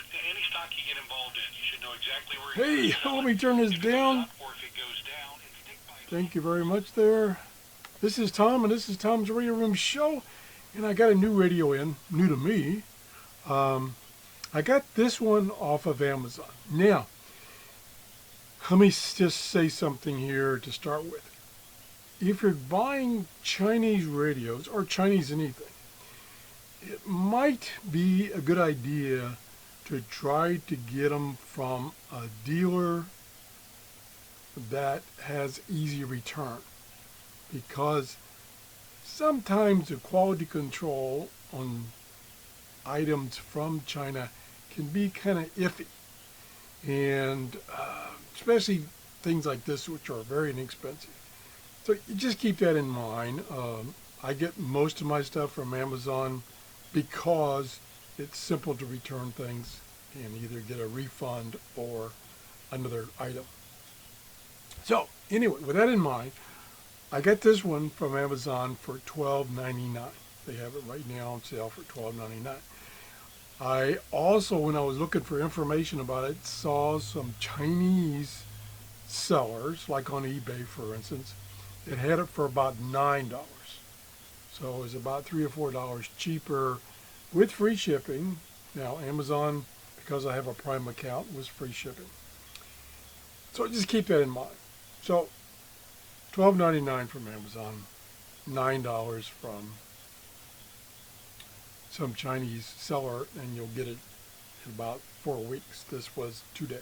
but any stock you get involved in, you should know exactly where Hey, let me turn this down. or if it goes down, and stick by it. Thank you very much there. This is Tom, and this is Tom's Radio Room Show. And I got a new radio in, new to me. Um, I got this one off of Amazon. Now, let me just say something here to start with. If you're buying Chinese radios or Chinese anything, it might be a good idea to try to get them from a dealer that has easy return, because sometimes the quality control on items from China can be kind of iffy, and especially things like this, which are very inexpensive. So you just keep that in mind. I get most of my stuff from Amazon because it's simple to return things and either get a refund or another item. So anyway, with that in mind, I got this one from Amazon for $12.99. They have it right now on sale for $12.99. I also, when I was looking for information about it, saw some Chinese sellers, like on eBay for instance, that had it for about $9. So it was about $3 or $4 cheaper with free shipping. Now Amazon, because I have a Prime account, was free shipping. So just keep that in mind. So $12.99 from Amazon, $9 from some Chinese seller, and you'll get it in about 4 weeks. This was 2 days.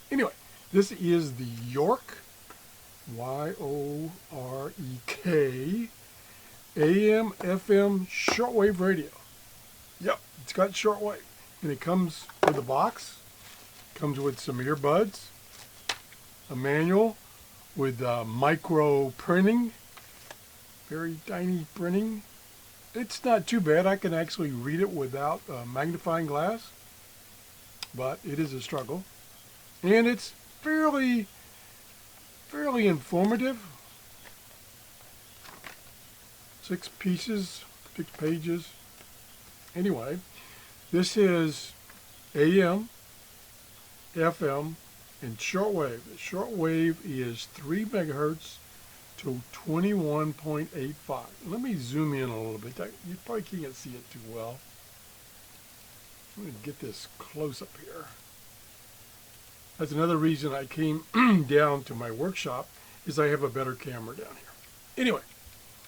Anyway, this is the Yorek, Yorek, AM, FM shortwave radio. Yep, it's got shortwave. And it comes with a box, comes with some earbuds, a manual with micro printing, very tiny printing. It's not too bad. I can actually read it without a magnifying glass, but it is a struggle. And it's fairly informative. 6 pieces, 6 pages. Anyway, this is AM, FM, and shortwave. The shortwave is 3 megahertz to 21.85. Let me zoom in a little bit. You probably can't see it too well. I'm going to get this close up here. That's another reason I came down to my workshop, is I have a better camera down here. Anyway,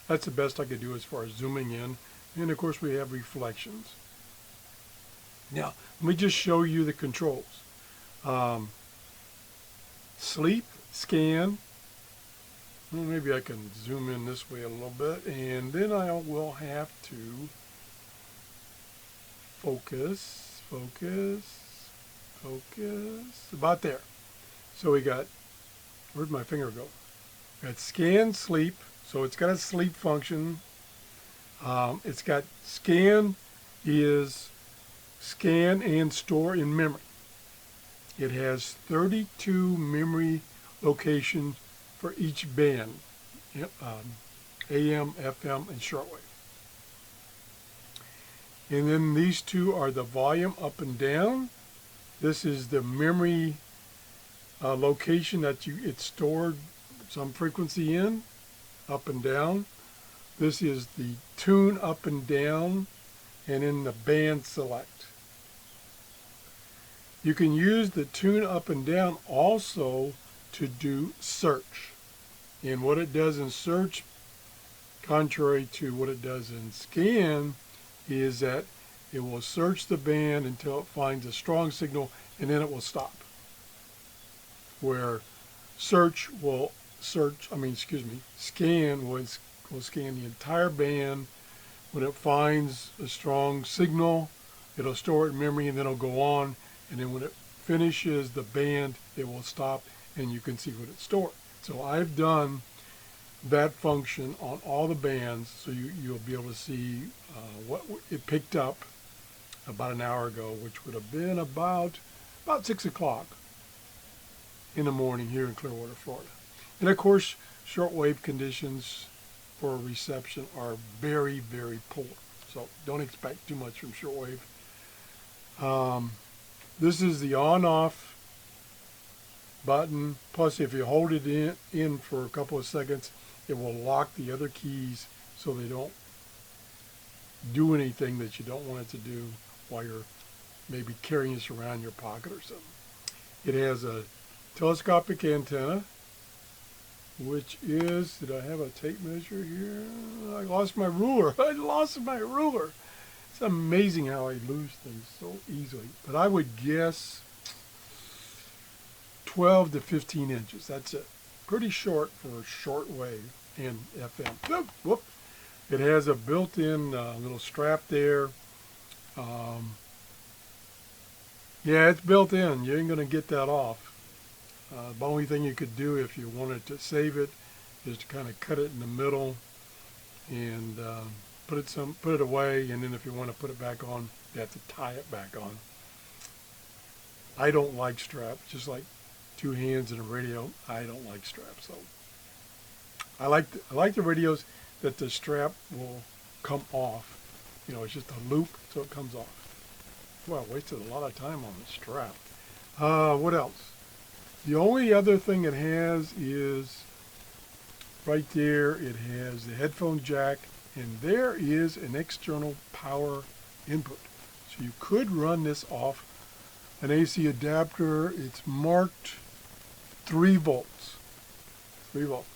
that's the best I could do as far as zooming in. And of course we have reflections. Now, let me just show you the controls. Sleep, scan. Well, maybe I can zoom in this way a little bit, and then I will have to focus. About there. So we got, where'd my finger go? We got scan, sleep. So it's got a sleep function. It's got scan is scan and store in memory. It has 32 memory locations for each band, AM, FM, and shortwave. And then these two are the volume up and down. This is the memory location that it's stored some frequency in, up and down. This is the tune up and down, and in the band select. You can use the tune up and down also to do search. And what it does in search, contrary to what it does in scan, is that it will search the band until it finds a strong signal, and then it will stop. Where scan will scan the entire band. When it finds a strong signal, it'll store it in memory, and then it'll go on. And then when it finishes the band, it will stop, and you can see what it stored. So I've done that function on all the bands, so you'll be able to see what it picked up about an hour ago, which would have been about 6 o'clock in the morning here in Clearwater, Florida. And of course, shortwave conditions for reception are very, very poor. So don't expect too much from shortwave. This is the on-off button. Plus, if you hold it in for a couple of seconds, it will lock the other keys so they don't do anything that you don't want it to do while you're maybe carrying this around in your pocket or something. It has a telescopic antenna, which is, did I have a tape measure here? I lost my ruler. I lost my ruler. It's amazing how I lose things so easily. But I would guess 12 to 15 inches. That's it. Pretty short for shortwave and FM. Oh, whoop. It has a built-in little strap there. Yeah, it's built in. You ain't going to get that off. The only thing you could do if you wanted to save it is to kind of cut it in the middle and put it away. And then if you want to put it back on, you have to tie it back on. I don't like straps, just like two hands and a radio. I don't like straps, so I like the radios that the strap will come off. You know, it's just a loop, so it comes off. Well, I wasted a lot of time on the strap. What else? The only other thing it has is right there, it has the headphone jack, and there is an external power input. So you could run this off an AC adapter. It's marked 3 volts. 3 volts.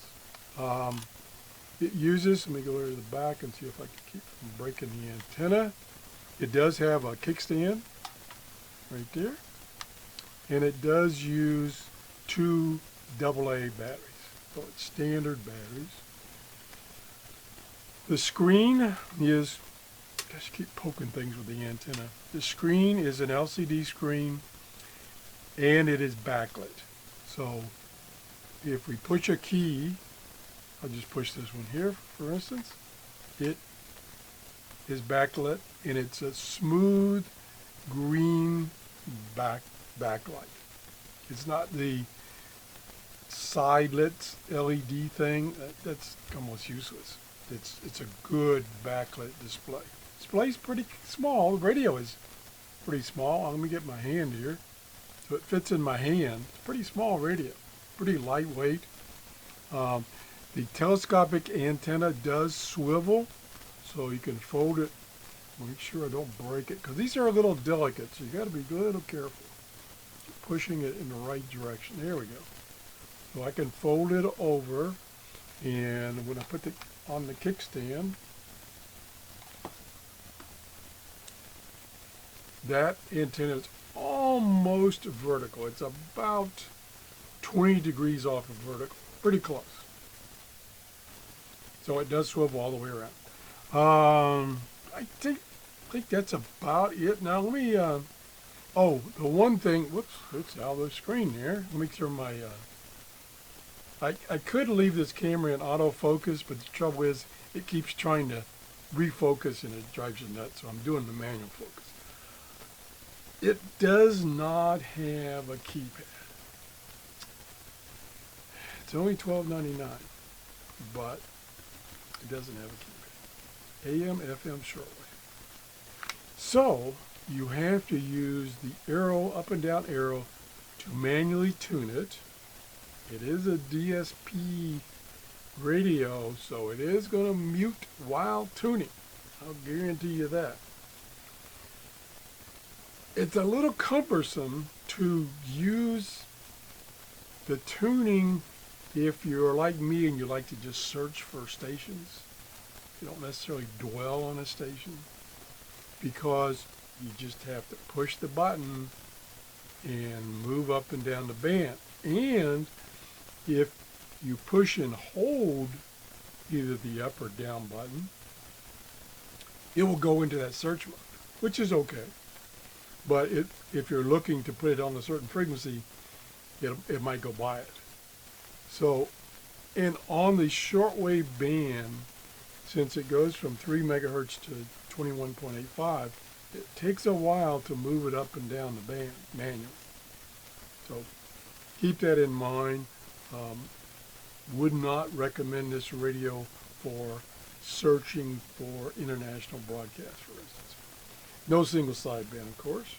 It uses, let me go to the back and see if I can keep from breaking the antenna. It does have a kickstand right there. And it does use 2 AA batteries. So it's standard batteries. The screen is, gosh, I keep poking things with the antenna. The screen is an LCD screen and it is backlit. So if we push a key, I'll just push this one here, for instance. It is backlit, and it's a smooth green backlight. It's not the side lit LED thing. That's almost useless. It's a good backlit display. Display's pretty small. The radio is pretty small. Let me get my hand here. So it fits in my hand. It's a pretty small radio. Pretty lightweight. The telescopic antenna does swivel, so you can fold it. Make sure I don't break it, because these are a little delicate, so you got to be a little careful. Pushing it in the right direction. There we go. So I can fold it over, and when I put it on the kickstand, that antenna is almost vertical. It's about 20 degrees off of vertical. Pretty close. So it does swivel all the way around. I think that's about it. Now let me, oh, the one thing, whoops, it's out of the screen there. Let me turn my, I could leave this camera in autofocus, but the trouble is it keeps trying to refocus and it drives you nuts, so I'm doing the manual focus. It does not have a keypad. It's only $12.99, but it doesn't have a keypad. AM, FM, shortwave. So you have to use the arrow, up and down arrow, to manually tune it. It is a DSP radio, so it is going to mute while tuning. I'll guarantee you that. It's a little cumbersome to use the tuning if you're like me and you like to just search for stations. You don't necessarily dwell on a station, because you just have to push the button and move up and down the band. And if you push and hold either the up or down button, it will go into that search mode, which is okay. But if you're looking to put it on a certain frequency, it might go by it. So, and on the shortwave band, since it goes from 3 megahertz to 21.85, it takes a while to move it up and down the band manually. So keep that in mind. Would not recommend this radio for searching for international broadcast, for instance. No single sideband, of course.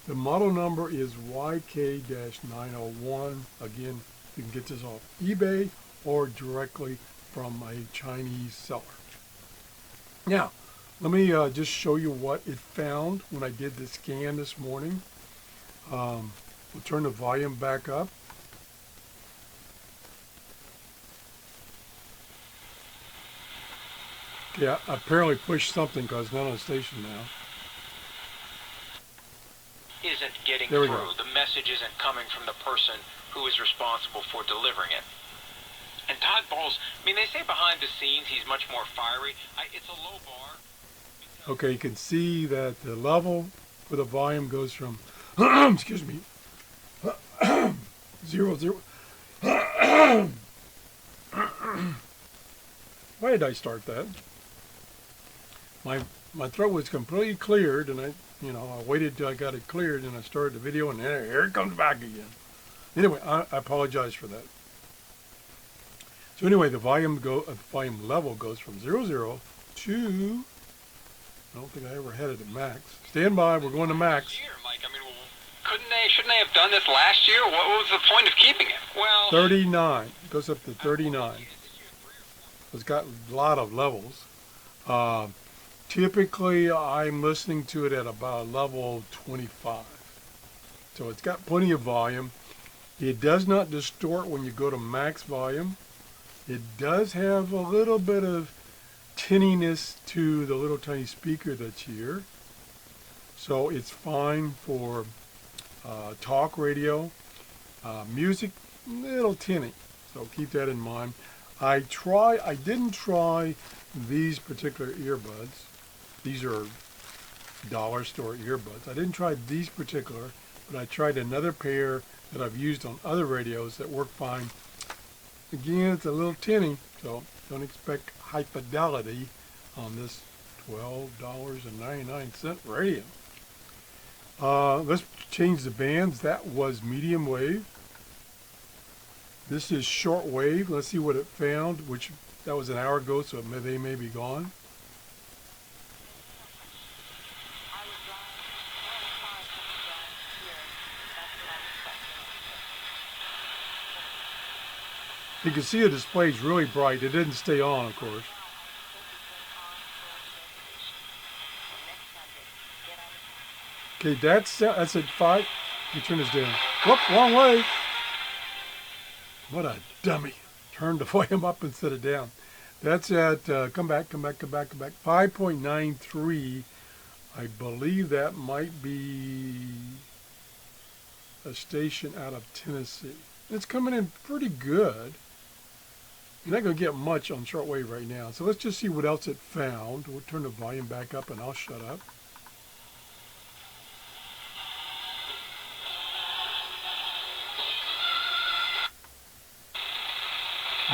The model number is YK-901. Again, you can get this off eBay or directly from a Chinese seller. Now, let me just show you what it found when I did the scan this morning. We'll turn the volume back up. Okay, I apparently pushed something because it's not on the station now. Isn't getting There we through. go. The message isn't coming from the person who is responsible for delivering it. And Todd Bowles, I mean, they say behind the scenes he's much more fiery. It's a low bar. Okay, you can see that the level for the volume goes from, excuse me, 0. Why did I start that? My throat was completely cleared, and I waited till I got it cleared, and I started the video, and here it comes back again. Anyway, I apologize for that. So anyway, the volume level goes from 0 to, I don't think I ever had it at max. Stand by, we're going to max. Year, Mike. I mean, shouldn't they have done this last year? What was the point of keeping it? Well, 39. It goes up to 39. It's got a lot of levels. Typically, I'm listening to it at about level 25. So it's got plenty of volume. It does not distort when you go to max volume. It does have a little bit of tinniness to the little tiny speaker that's here. So it's fine for talk radio. Music, little tinny. So keep that in mind. I didn't try these particular earbuds. These are dollar store earbuds. I didn't try these particular, but I tried another pair that I've used on other radios that work fine. Again, it's a little tinny, so don't expect high fidelity on this $12.99 radio. Let's change the bands. That was medium wave. This is short wave. Let's see what it found, which that was an hour ago, so they may be gone. You can see the display is really bright. It didn't stay on, of course. Okay, that's at 5. Let me turn this down. Whoop, wrong way. What a dummy. Turned the volume up instead of down. That's at, come back. 5.93. I believe that might be a station out of Tennessee. It's coming in pretty good. You're not going to get much on shortwave right now. So let's just see what else it found. We'll turn the volume back up and I'll shut up.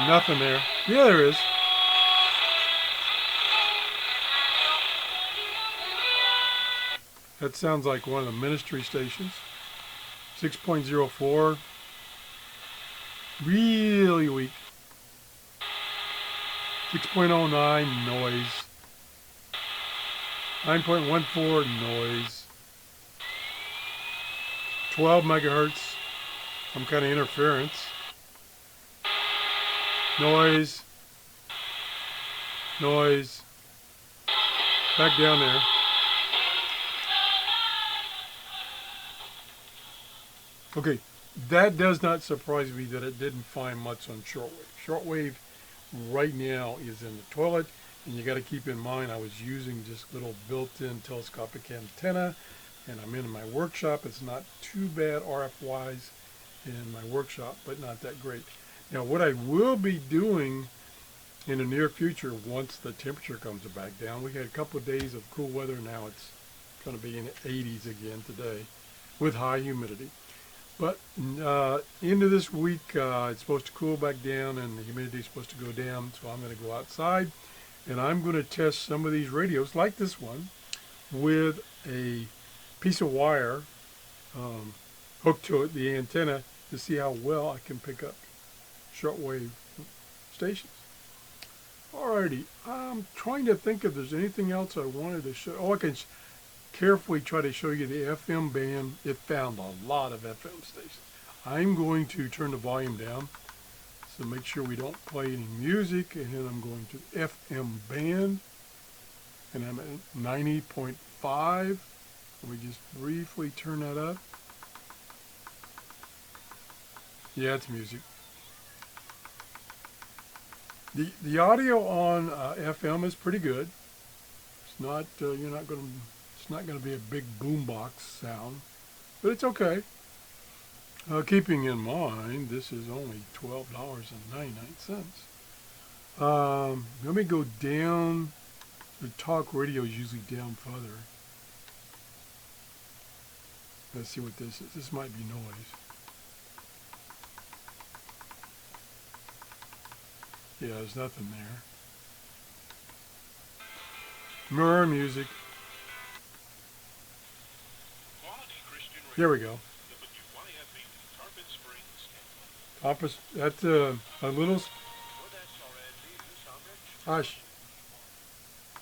Nothing there. Yeah, there is. That sounds like one of the ministry stations. 6.04. Really weak. 6.09 noise. 9.14 noise. 12 megahertz. Some kind of interference. Noise. Noise. Back down there. Okay, that does not surprise me that it didn't find much on shortwave. Shortwave right now is in the toilet, and you got to keep in mind I was using this little built-in telescopic antenna, and I'm in my workshop. It's not too bad RF-wise in my workshop, but not that great. Now, what I will be doing in the near future, once the temperature comes back down, we had a couple of days of cool weather. Now it's going to be in the 80s again today with high humidity. But into this week, it's supposed to cool back down and the humidity is supposed to go down. So I'm going to go outside and I'm going to test some of these radios like this one with a piece of wire hooked to it, the antenna, to see how well I can pick up shortwave stations. Alrighty, I'm trying to think if there's anything else I wanted to show. Oh, carefully try to show you the FM band. It found a lot of FM stations. I'm going to turn the volume down, so make sure we don't play any music, and then I'm going to FM band, and I'm at 90.5. Let me just briefly turn that up. Yeah, it's music. The audio on FM is pretty good. It's not it's not gonna be a big boombox sound, but it's okay. Keeping in mind this is only $12.99. Let me go down. The talk radio is usually down further. Let's see what this is. This might be noise. Yeah, there's nothing there. Mirror music. There we go. That's a little. Hush.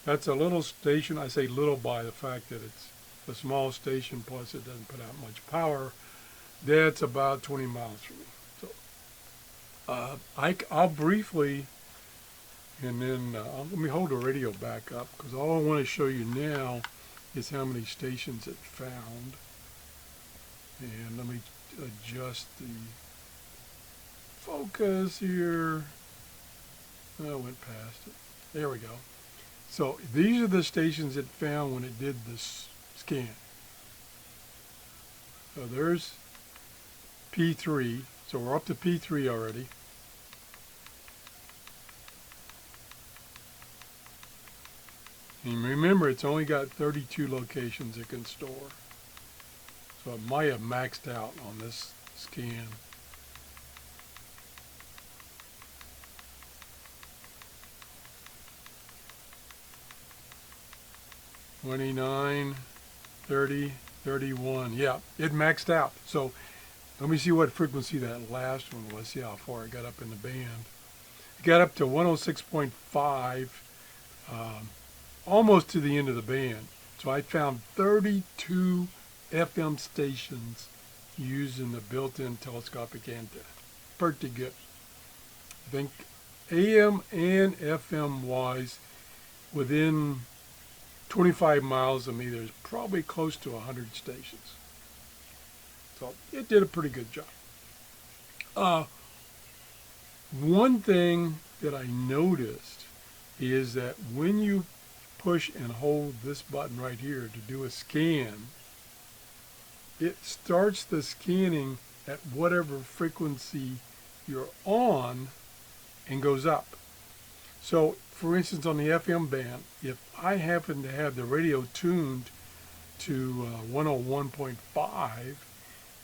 That's a little station. I say little by the fact that it's a small station, plus it doesn't put out much power. That's about 20 miles from me. So I'll briefly, and then let me hold the radio back up, because all I want to show you now is how many stations it found. And let me adjust the focus here. I went past it. There we go. So these are the stations it found when it did this scan. So there's P3. So we're up to P3 already. And remember, it's only got 32 locations it can store. So it might have maxed out on this scan. $29, $30, $31. Yeah, it maxed out. So let me see what frequency that last one was. See how far it got up in the band. It got up to 106.5, almost to the end of the band. So I found 32 FM stations using the built-in telescopic antenna. Pretty good. I think AM and FM wise, within 25 miles of me, there's probably close to 100 stations. So it did a pretty good job. One thing that I noticed is that when you push and hold this button right here to do a scan, it starts the scanning at whatever frequency you're on and goes up. So for instance, on the FM band, if I happen to have the radio tuned to 101.5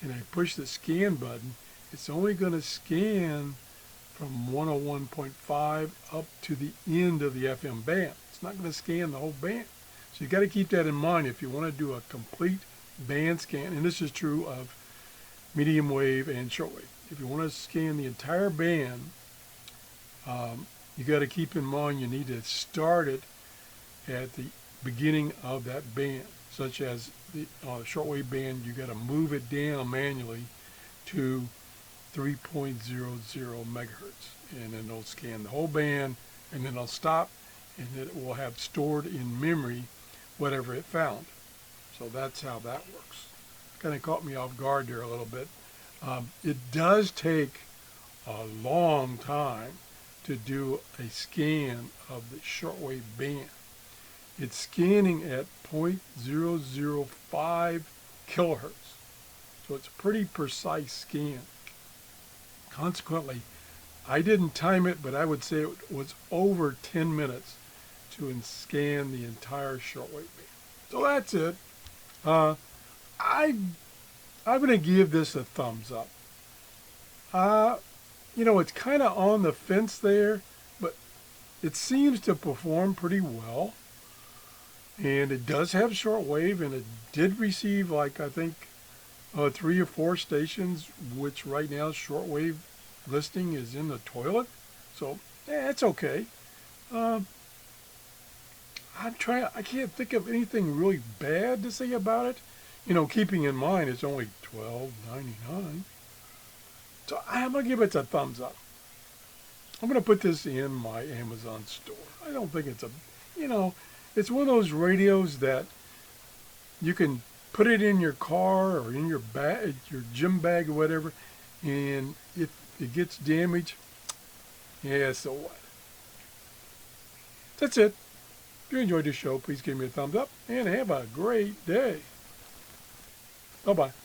and I push the scan button, it's only going to scan from 101.5 up to the end of the FM band. It's not going to scan the whole band. So you got to keep that in mind if you want to do a complete band scan, and this is true of medium wave and shortwave. If you want to scan the entire band, you got to keep in mind you need to start it at the beginning of that band, such as the shortwave band. You got to move it down manually to 3.00 megahertz, and then it'll scan the whole band, and then it'll stop, and then it will have stored in memory whatever it found. So that's how that works. Kind of caught me off guard there a little bit. It does take a long time to do a scan of the shortwave band. It's scanning at 0.005 kilohertz. So it's a pretty precise scan. Consequently, I didn't time it, but I would say it was over 10 minutes to scan the entire shortwave band. So that's it. I'm going to give this a thumbs up. It's kind of on the fence there, but it seems to perform pretty well. And it does have shortwave, and it did receive, like, I think, 3 or 4 stations, which right now shortwave listing is in the toilet. So, it's okay. I can't think of anything really bad to say about it. You know, keeping in mind it's only $12.99. So I'm going to give it a thumbs up. I'm going to put this in my Amazon store. I don't think it's it's one of those radios that you can put it in your car or in your bag, your gym bag or whatever, and if it gets damaged, yeah, so what? That's it. If you enjoyed this show, please give me a thumbs up and have a great day. Bye-bye.